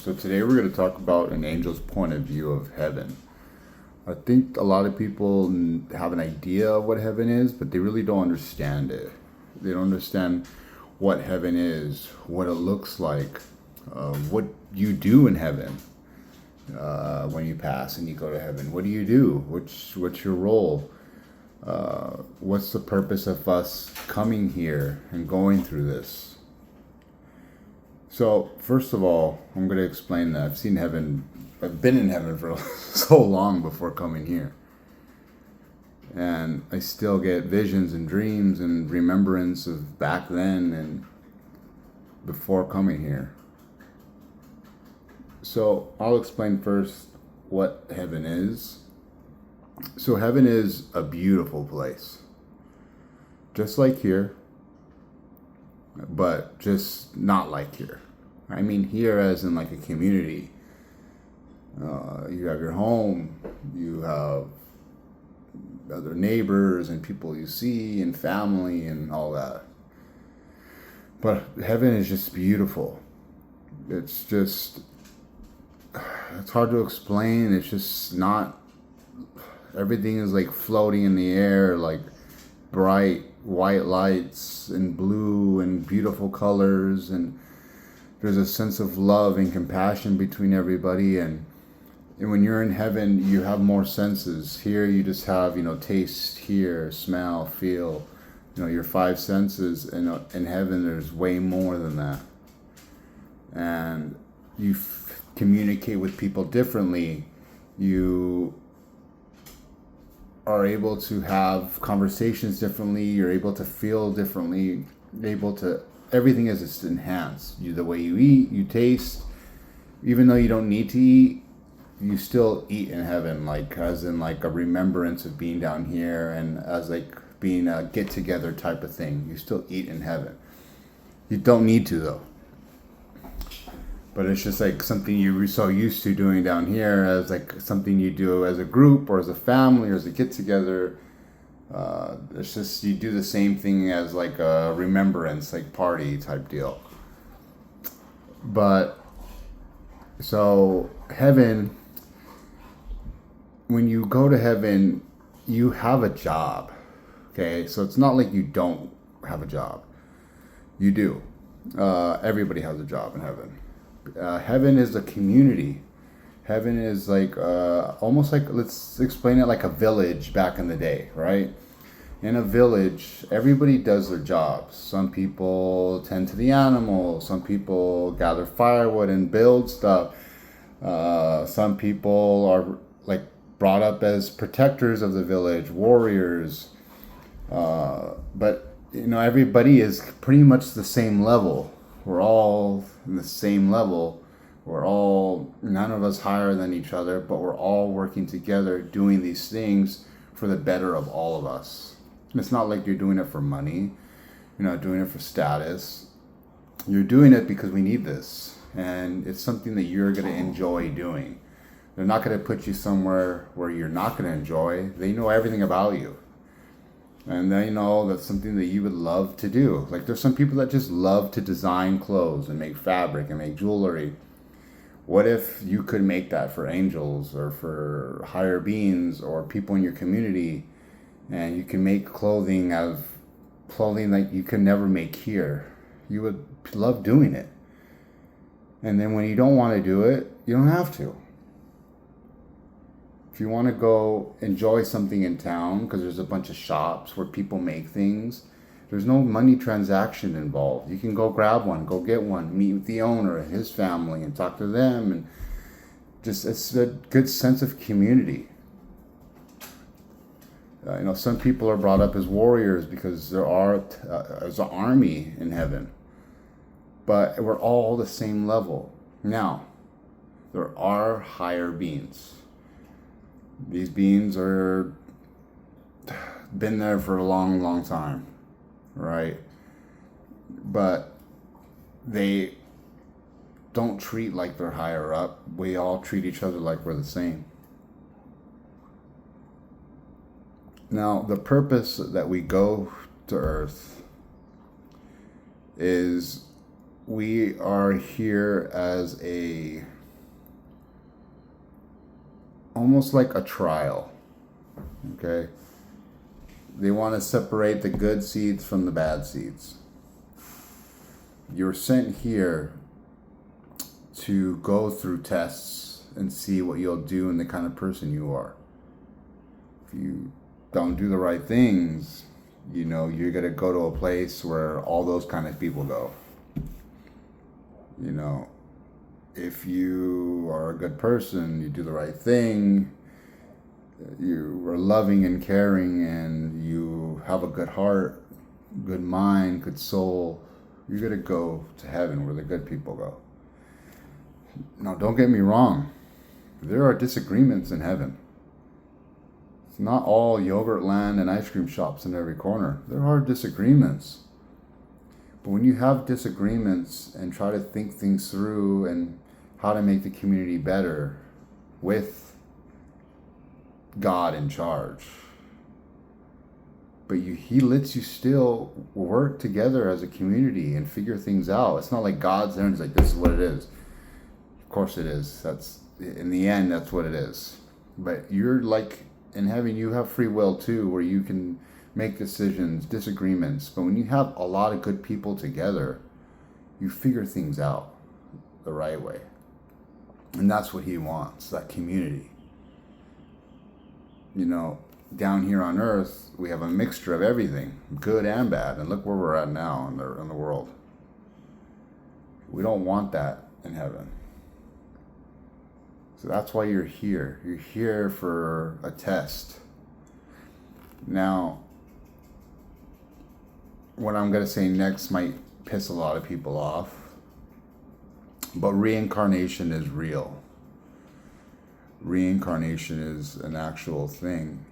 So today we're going to talk about an angel's point of view of heaven. I think a lot of people have an idea of what heaven is, but they really don't understand it. They don't understand what heaven is, what it looks like, what you do in heaven when you pass and you go to heaven. What do you do? What's your role? What's the purpose of us coming here and going through this? So, first of all, I'm going to explain that I've seen heaven. I've been in heaven for so long before coming here. And I still get visions and dreams and remembrance of back then and before coming here. So, I'll explain first what heaven is. So, heaven is a beautiful place. Just like here, but just not like here. I mean here as in like a community. You have your home, you have other neighbors and people you see and family and all that. But heaven is just beautiful. It's hard to explain. It's just not, everything is like floating in the air, like bright white lights and blue and beautiful colors, and there's a sense of love and compassion between everybody. And when you're in heaven, you have more senses. Here you just have, taste, hear, smell, feel, your five senses. And in heaven there's way more than that. And you communicate with people differently. You are able to have conversations differently. You're able to feel differently. Everything is just enhanced. The way you eat, you taste. Even though you don't need to eat, you still eat in heaven, like as in like a remembrance of being down here, and as like being a get together type of thing. You still eat in heaven. You don't need to though. But it's just like something you're so used to doing down here, as like something you do as a group or as a family or as a get together. It's just you do the same thing as like a remembrance, like party type deal. But so heaven, when you go to heaven, you have a job. Okay, so it's not like you don't have a job. You do. Everybody has a job in heaven. Heaven is a community. Heaven is like almost like, let's explain it like a village back in the day, right? In a village, everybody does their jobs. Some people tend to the animals. Some people gather firewood and build stuff. Some people are like brought up as protectors of the village, warriors. But everybody is pretty much the same level. We're all in the same level. None of us higher than each other, but we're all working together, doing these things for the better of all of us. And it's not like you're doing it for money. You're not doing it for status. You're doing it because we need this. And it's something that you're going to enjoy doing. They're not going to put you somewhere where you're not going to enjoy. They know everything about you. And they know that's something that you would love to do. Like there's some people that just love to design clothes and make fabric and make jewelry. What if you could make that for angels or for higher beings or people in your community, and you can make clothing like you could never make here? You would love doing it. And then when you don't want to do it, you don't have to. If you want to go enjoy something in town, because there's a bunch of shops where people make things, there's no money transaction involved. You can go grab one, go get one, meet with the owner and his family and talk to them. And just, it's a good sense of community. Some people are brought up as warriors because there's an army in heaven. But we're all the same level. Now, there are higher beings. These beings are been there for a long, long time, right? But they don't treat like they're higher up. We all treat each other like we're the same. Now, the purpose that we go to Earth is we are here as a almost like a trial. Okay? They want to separate the good seeds from the bad seeds. You're sent here to go through tests and see what you'll do and the kind of person you are. If you don't do the right things, you're going to go to a place where all those kind of people go. If you are a good person, you do the right thing, you are loving and caring, and you have a good heart, good mind, good soul, you're going to go to heaven where the good people go. Now, don't get me wrong. There are disagreements in heaven. It's not all yogurt land and ice cream shops in every corner. There are disagreements. But when you have disagreements and try to think things through and how to make the community better with God in charge, but He lets you still work together as a community and figure things out. It's not like God's there and He's like, this is what it is. Of course it is. That's, in the end, that's what it is. But you're like, in heaven, you have free will too, where you can make decisions, disagreements. But when you have a lot of good people together, you figure things out the right way. And that's what He wants, that community. Down here on earth, we have a mixture of everything, good and bad. And look where we're at now in the world. We don't want that in heaven. So that's why you're here. You're here for a test. Now, what I'm going to say next might piss a lot of people off, but reincarnation is real. Reincarnation is an actual thing,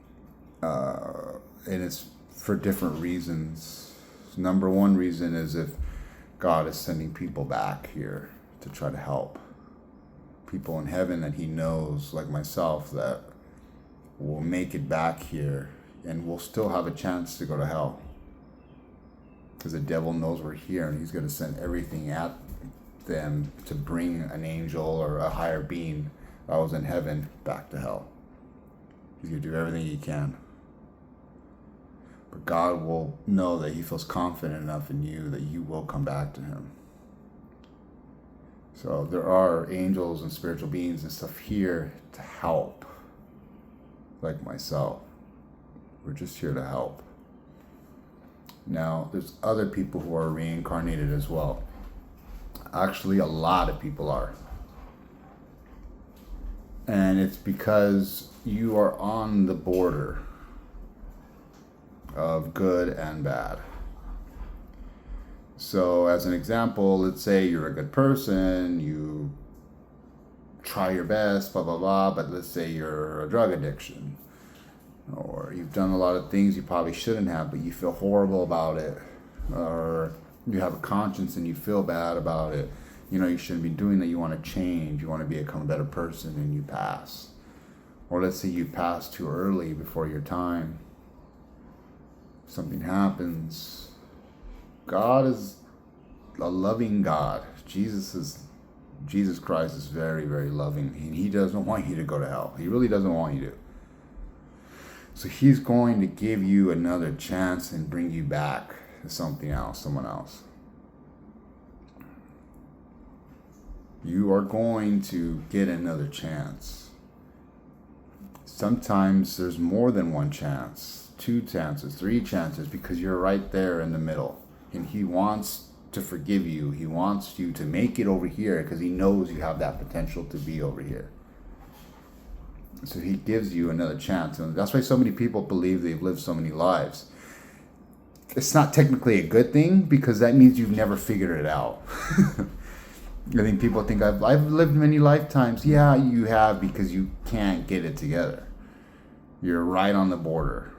and it's for different reasons. Number one reason is if God is sending people back here to try to help. People in heaven that He knows, like myself, that will make it back here and will still have a chance to go to hell. Because the devil knows we're here and he's going to send everything at them to bring an angel or a higher being that was in heaven back to hell. He's going to do everything he can. But God will know that He feels confident enough in you that you will come back to Him. So there are angels and spiritual beings and stuff here to help, like myself. We're just here to help. Now, there's other people who are reincarnated as well. Actually, a lot of people are. And it's because you are on the border of good and bad. So as an example, let's say you're a good person, you try your best, blah, blah, blah, but let's say you're a drug addiction, or you've done a lot of things you probably shouldn't have, but you feel horrible about it, or you have a conscience and you feel bad about it. You shouldn't be doing that. You want to change. You want to become a better person, and you pass. Or let's say you pass too early before your time. Something happens. God is a loving God. Jesus Christ is very, very loving. He doesn't want you to go to hell. He really doesn't want you to. So He's going to give you another chance and bring you back to something else, someone else. You are going to get another chance. Sometimes there's more than one chance, 2 chances, 3 chances, because you're right there in the middle. And He wants to forgive you. He wants you to make it over here because He knows you have that potential to be over here. So He gives you another chance. And that's why so many people believe they've lived so many lives. It's not technically a good thing because that means you've never figured it out. I think people think I've lived many lifetimes. Yeah, you have, because you can't get it together. You're right on the border.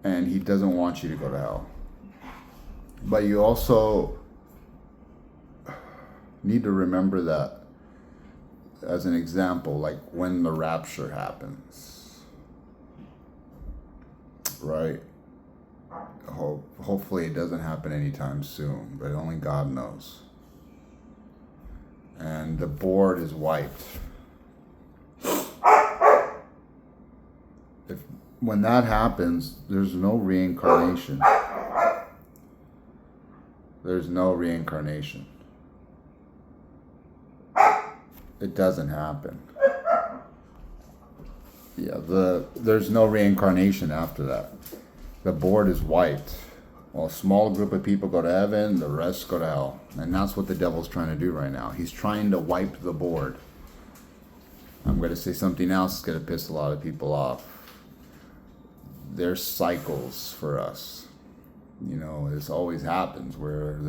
And He doesn't want you to go to hell. But you also need to remember that, as an example, like when the rapture happens, right? Hopefully it doesn't happen anytime soon, but only God knows. And the board is wiped. when that happens, there's no reincarnation. There's no reincarnation. It doesn't happen. Yeah, there's no reincarnation after that. The board is wiped. Well, a small group of people go to heaven, the rest go to hell. And that's what the devil's trying to do right now. He's trying to wipe the board. I'm going to say something else that's going to piss a lot of people off. There's cycles for us. You know, this always happens where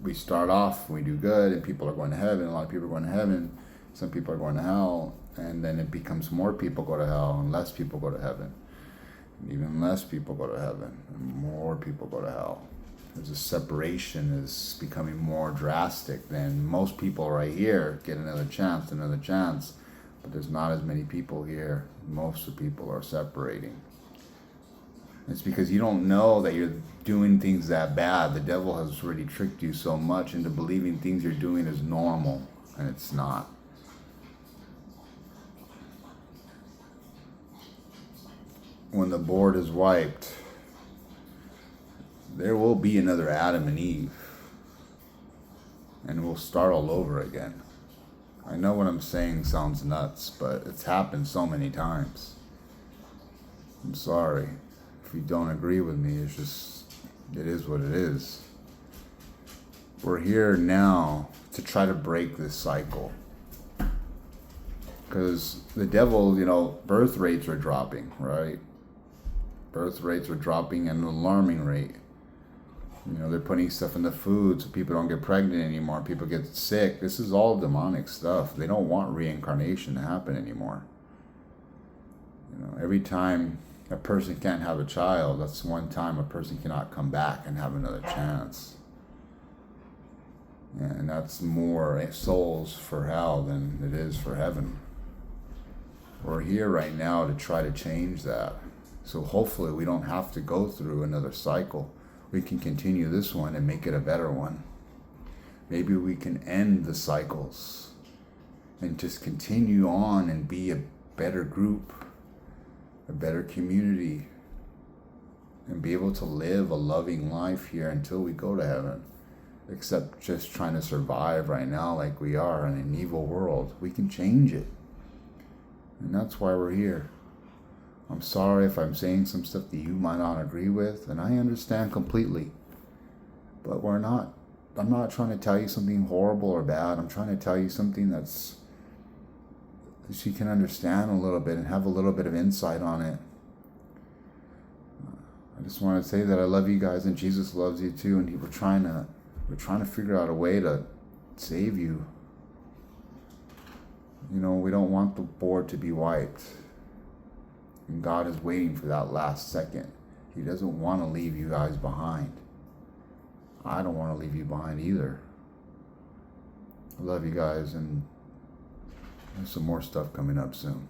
we start off, we do good, and people are going to heaven. A lot of people are going to heaven. Some people are going to hell. And then it becomes more people go to hell and less people go to heaven. And even less people go to heaven and more people go to hell. There's a separation is becoming more drastic than most people right here get another chance, but there's not as many people here. Most of the people are separating. It's because you don't know that you're doing things that bad. The devil has already tricked you so much into believing things you're doing is normal, and it's not. When the board is wiped, there will be another Adam and Eve. And we'll start all over again. I know what I'm saying sounds nuts, but it's happened so many times. I'm sorry. If you don't agree with me, it is what it is. We're here now to try to break this cycle. Because the devil, birth rates are dropping, right? Birth rates are dropping at an alarming rate. They're putting stuff in the food so people don't get pregnant anymore. People get sick. This is all demonic stuff. They don't want reincarnation to happen anymore. Every time a person can't have a child, that's one time a person cannot come back and have another chance. And that's more souls for hell than it is for heaven. We're here right now to try to change that. So hopefully we don't have to go through another cycle. We can continue this one and make it a better one. Maybe we can end the cycles and just continue on and be a better group, a better community, and be able to live a loving life here until we go to heaven. Except just trying to survive right now like we are in an evil world. We can change it. And that's why we're here. I'm sorry if I'm saying some stuff that you might not agree with, and I understand completely. But I'm not trying to tell you something horrible or bad. I'm trying to tell you something that you can understand a little bit and have a little bit of insight on it. I just want to say that I love you guys and Jesus loves you too, and we're trying to figure out a way to save you. We don't want the board to be wiped. And God is waiting for that last second. He doesn't want to leave you guys behind. I don't want to leave you behind either. I love you guys, and there's some more stuff coming up soon.